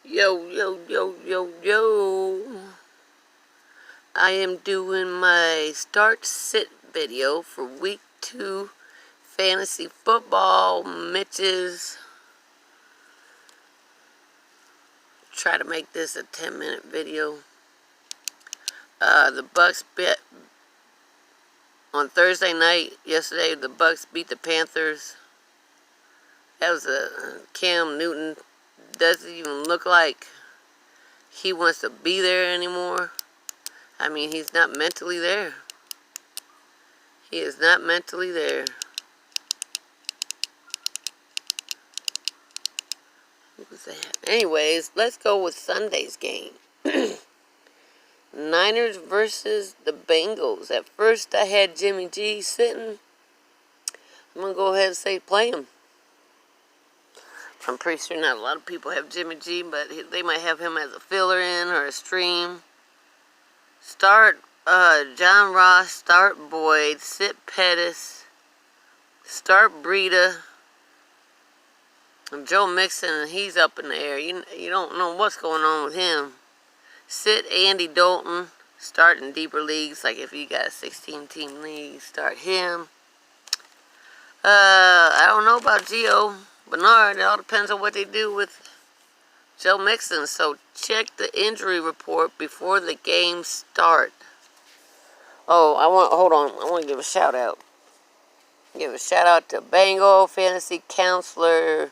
Yo, yo, yo, yo, yo. I am doing my start sit video for week 2 fantasy football. Mitch's. Try to make this a 10-minute video. The Bucks bet on Thursday night. Yesterday, the Bucks beat the Panthers. That was Cam Newton doesn't even look like he wants to be there anymore. I mean, he's not mentally there. He is not mentally there. What was that? Anyways, let's go with Sunday's game. Niners versus the Bengals. At first, I had Jimmy G sitting. I'm going to go ahead and say play him. I'm pretty sure not a lot of people have Jimmy G, but they might have him as a filler in or a stream. Start John Ross, start Boyd, sit Pettis, start Breida. And Joe Mixon, he's up in the air. You don't know what's going on with him. Sit Andy Dalton, start in deeper leagues, like if you got a 16-team league, start him. I don't know about Gio Bernard. It all depends on what they do with Joe Mixon. So check the injury report before the game start. Oh, hold on. I want to give a shout out. Give a shout out to Bengal Fantasy Counselor,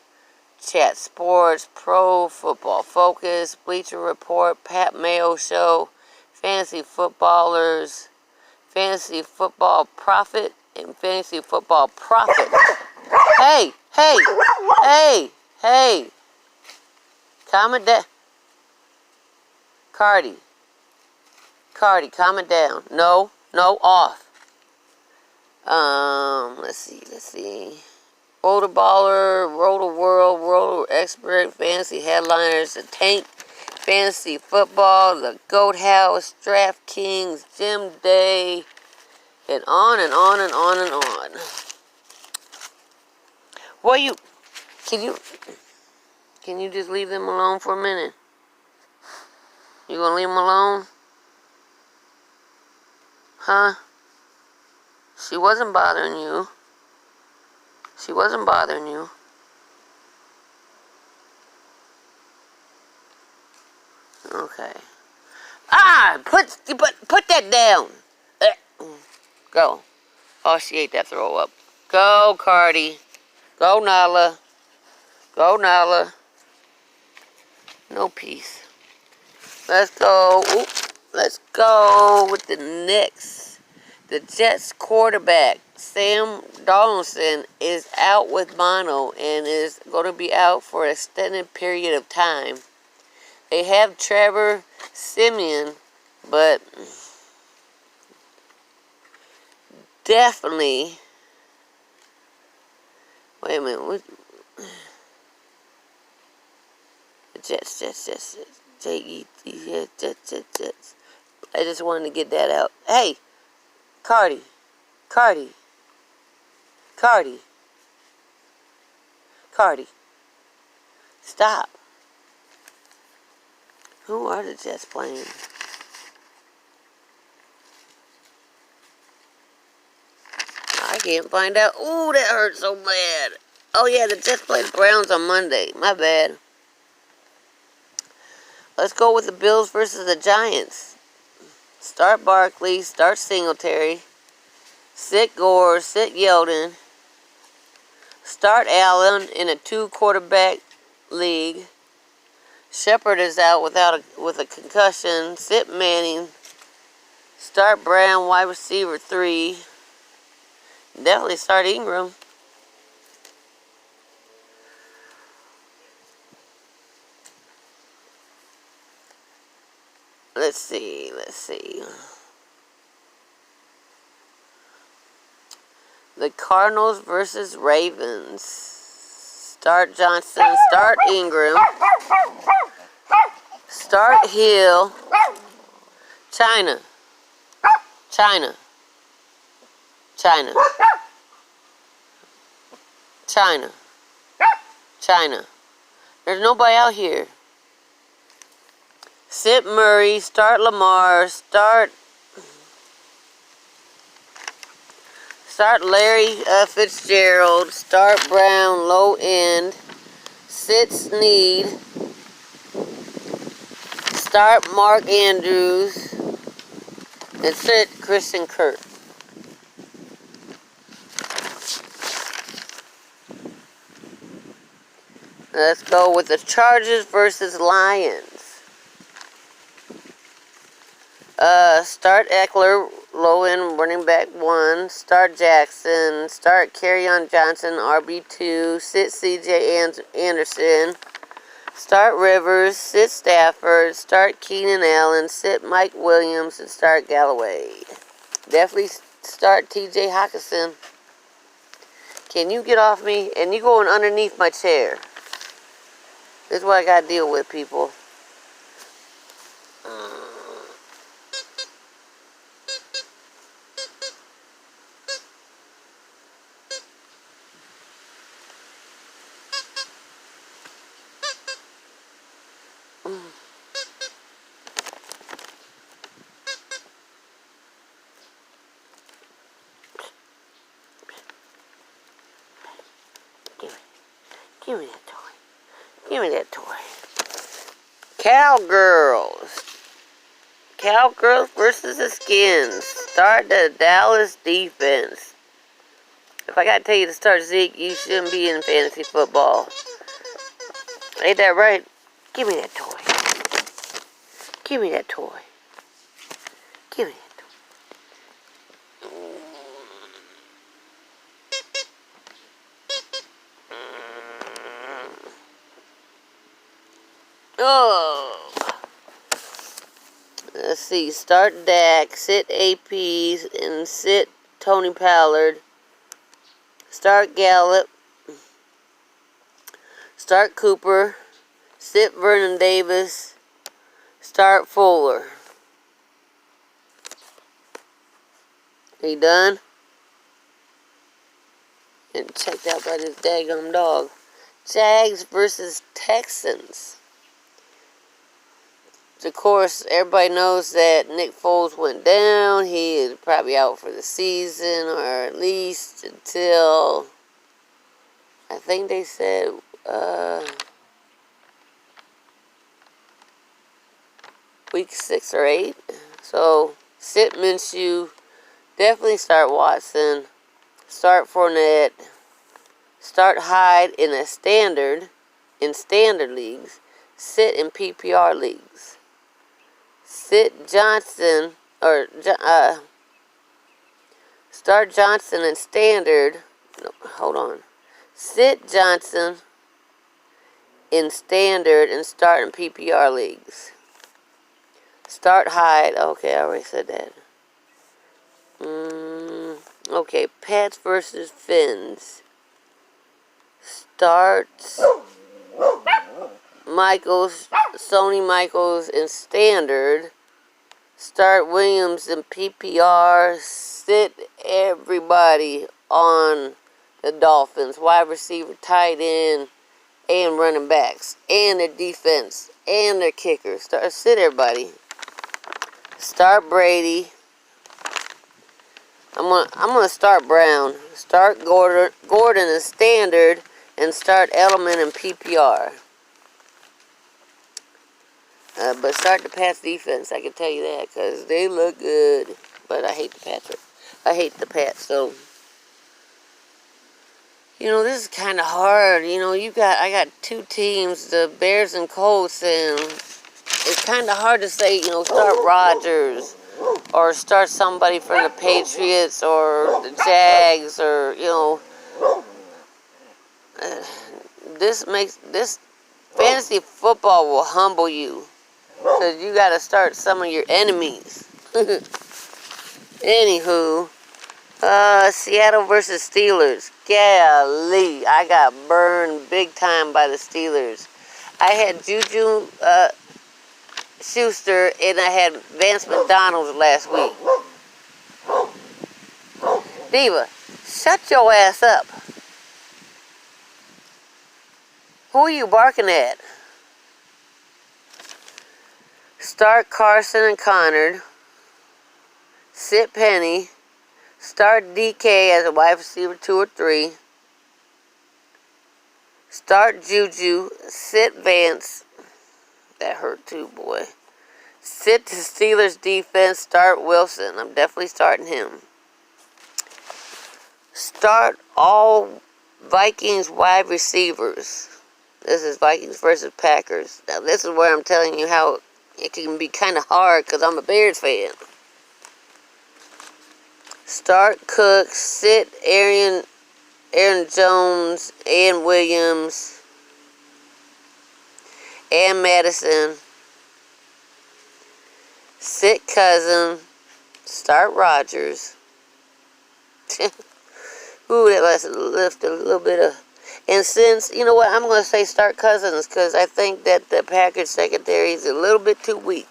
Chat Sports, Pro Football Focus, Bleacher Report, Pat Mayo Show, Fantasy Footballers, Fantasy Football Profit, and Fantasy Football Profit. Hey! Calm it down. Cardi, calm it down. No, off. Let's see. Roto Baller, Roto World, Roto Expert, Fantasy Headliners, The Tank, Fantasy Football, The Goat House, DraftKings, Gym Day, and on and on and on and on. Can you just leave them alone for a minute? You gonna leave them alone? Huh? She wasn't bothering you. Okay. Put that down. Go. Oh, she ate that throw up. Go, Cardi. Go, Nala. No peace. Let's go. Let's go with the Knicks. The Jets quarterback, Sam Donaldson, is out with mono and is going to be out for an extended period of time. They have Trevor Siemian, but definitely... Wait a minute. Jets. Jets. I just wanted to get that out. Hey, Cardi. Stop. Who are the Jets playing? I can't find out. Ooh, that hurt so bad. Oh yeah, the Jets play the Browns on Monday. My bad. Let's go with the Bills versus the Giants. Start Barkley, start Singletary, sit Gore, sit Yeldon, start Allen in a 2-quarterback league. Shepard is out with a concussion. Sit Manning, start Brown, wide receiver 3. Definitely start Ingram. Let's see. The Cardinals versus Ravens. Start Johnson, start Ingram, start Hill. China. There's nobody out here. Sit Murray. Start Lamar. Start Larry Fitzgerald. Start Brown, low end. Sit Snead. Start Mark Andrews. And sit Christian Kirk. Let's go with the Chargers versus Lions. Start Eckler, low end running back 1. Start Jackson. Start Kerryon Johnson, RB2. Sit CJ Anderson. Start Rivers. Sit Stafford. Start Keenan Allen. Sit Mike Williams. And start Galloway. Definitely start TJ Hawkinson. Can you get off me? And you going underneath my chair. This is what I got to deal with, people. Give me that toy. Give me that toy. Cowgirls. Cowgirls versus the Skins. Start the Dallas defense. If I gotta tell you to start Zeke, you shouldn't be in fantasy football. Ain't that right? Give me that toy. Give me that toy. Give me that toy. Oh. Let's see. Start Dak. Sit APs and sit Tony Pollard. Start Gallup. Start Cooper. Sit Vernon Davis. Start Fuller. Are you done? And checked out by this daggum dog. Jags versus Texans. Of course, everybody knows that Nick Foles went down. He is probably out for the season, or at least until, I think they said, week 6 or 8. So, sit Minshew. Definitely start Watson. Start Fournette. Start Hyde in standard leagues. Sit in PPR leagues. Sit Johnson, or start Johnson in standard. No, hold on. Sit Johnson in standard and start in PPR leagues. Start Hyde. Okay, I already said that. Okay, Pats versus Finns. Start Sony Michaels in standard. Start Williams in PPR. Sit everybody on the Dolphins. Wide receiver, tight end, and running backs. And their defense. And their kickers. Sit everybody. Start Brady. I'm gonna start Brown. Start Gordon in standard. And start Edelman in PPR. But start the Pats defense, I can tell you that, because they look good. But I hate the Pats. So, this is kind of hard. I got 2 teams, the Bears and Colts, and it's kind of hard to say, start Rodgers or start somebody from the Patriots or the Jags or, this fantasy football will humble you. Because you got to start some of your enemies. Anywho, Seattle versus Steelers. Golly, I got burned big time by the Steelers. I had Juju Schuster and I had Vance McDonald last week. Diva, shut your ass up. Who are you barking at? Start Carson and Connard. Sit Penny. Start DK as a wide receiver 2 or 3. Start Juju. Sit Vance. That hurt too, boy. Sit the Steelers defense. Start Wilson. I'm definitely starting him. Start all Vikings wide receivers. This is Vikings versus Packers. Now this is where I'm telling you how it can be kind of hard because I'm a Bears fan. Start Cook. Sit Aaron Jones and Williams and Madison. Sit Cousin. Start Rodgers. Ooh, that last lift a little bit of. And since, you know what, I'm going to say start Cousins because I think that the Packers secondary is a little bit too weak.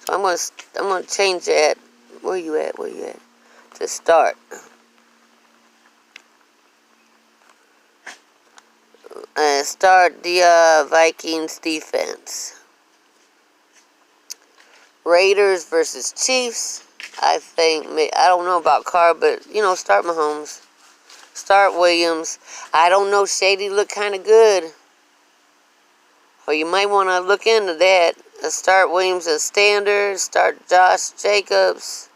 So I'm going to change that. Where you at? To start. And start the Vikings defense. Raiders versus Chiefs. I don't know about Carr, but, start Mahomes. Start Williams. I don't know. Shady looked kind of good. Or you might want to look into that. Start Williams as standard. Start Josh Jacobs.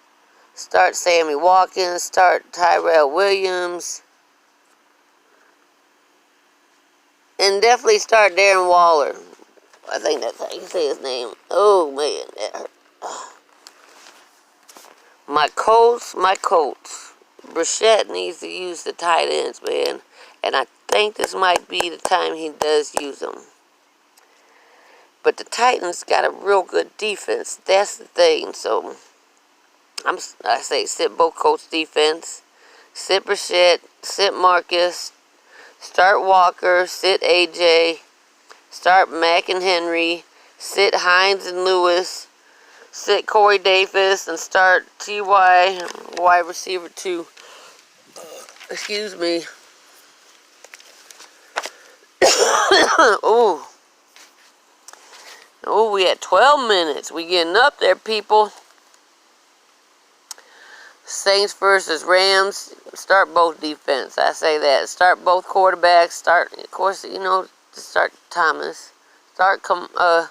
Start Sammy Watkins. Start Tyrell Williams. And definitely start Darren Waller. I think that's how you say his name. Oh, man. That hurt. My Colts. Brissett needs to use the tight ends, man. And I think this might be the time he does use them. But the Titans got a real good defense. That's the thing. So, I say sit both Colts defense. Sit Brissett. Sit Marcus. Start Walker. Sit AJ. Start Mack and Henry. Sit Hines and Lewis. Sit Corey Davis and start T.Y. wide receiver 2. Excuse me. Oh, we had 12 minutes. We getting up there, people. Saints versus Rams. Start both defense. I say that. Start both quarterbacks. Start, of course, start Thomas. Start Kamara.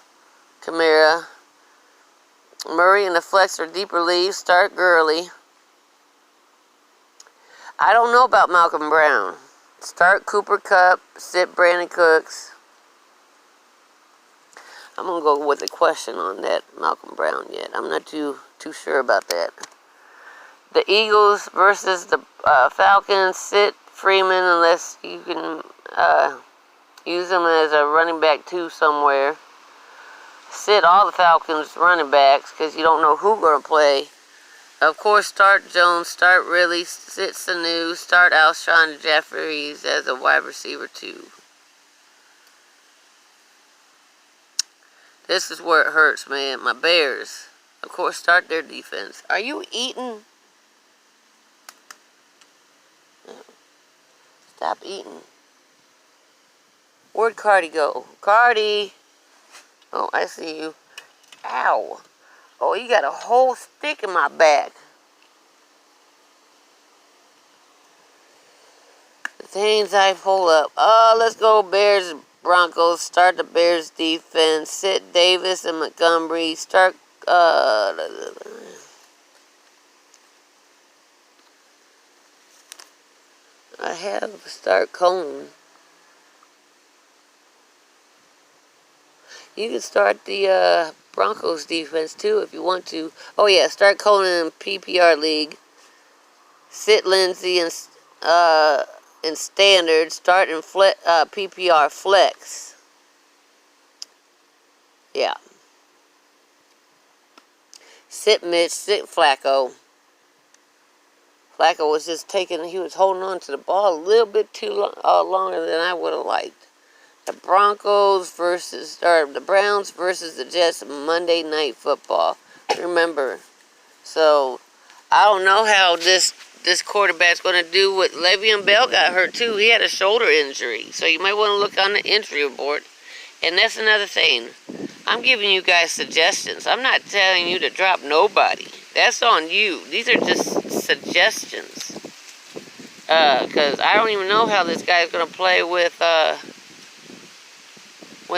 Murray and the flex or deep relief. Start Gurley. I don't know about Malcolm Brown. Start Cooper Kupp. Sit Brandon Cooks. I'm going to go with a question on that Malcolm Brown yet. I'm not too sure about that. The Eagles versus the Falcons. Sit Freeman unless you can use him as a running back 2 somewhere. Sit all the Falcons running backs because you don't know who's going to play. Of course, start Jones, start Ridley, sit Sanu, start Alshon Jeffries as a wide receiver 2. This is where it hurts, man. My Bears. Of course, start their defense. Are you eating? Stop eating. Where'd Cardi go? Cardi! Oh, I see you. Ow. Oh, you got a whole stick in my back. The things I pull up. Let's go Bears, Broncos. Start the Bears defense. Sit Davis and Montgomery. Start, I have start Cohen. You can start the Broncos defense too if you want to. Oh yeah, start Cohen in PPR league. Sit Lindsey in standard. Start in PPR flex. Yeah. Sit Mitch. Sit Flacco. Flacco was just he was holding on to the ball a little bit too longer than I would have liked. The the Browns versus the Jets Monday Night Football. Remember, so I don't know how this quarterback's going to do. Le'Veon Bell got hurt too. He had a shoulder injury, so you might want to look on the injury report. And that's another thing. I'm giving you guys suggestions. I'm not telling you to drop nobody. That's on you. These are just suggestions. Because I don't even know how this guy's going to play with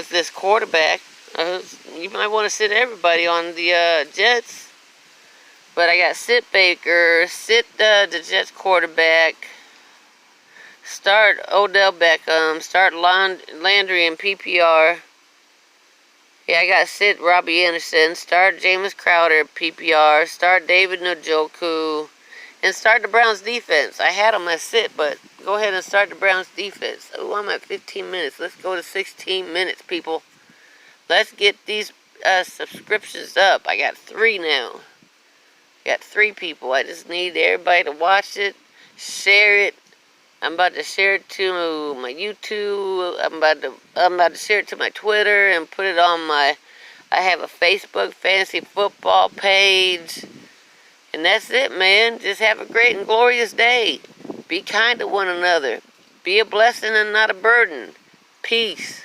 this quarterback. You might want to sit everybody on the Jets. But I got sit Baker, sit the Jets quarterback, start Odell Beckham, start Landry in PPR. Yeah, I got sit Robbie Anderson, start Jameis Crowder PPR, start David Njoku, and start the Browns defense. I had them as sit, but go ahead and start the Browns defense. Oh, I'm at 15 minutes. Let's go to 16 minutes, people. Let's get these subscriptions up. I got 3 now. Got 3 people. I just need everybody to watch it, share it. I'm about to share it to my YouTube. I'm about to share it to my Twitter and put it on my. I have a Facebook fantasy football page, and that's it, man. Just have a great and glorious day. Be kind to one another. Be a blessing and not a burden. Peace.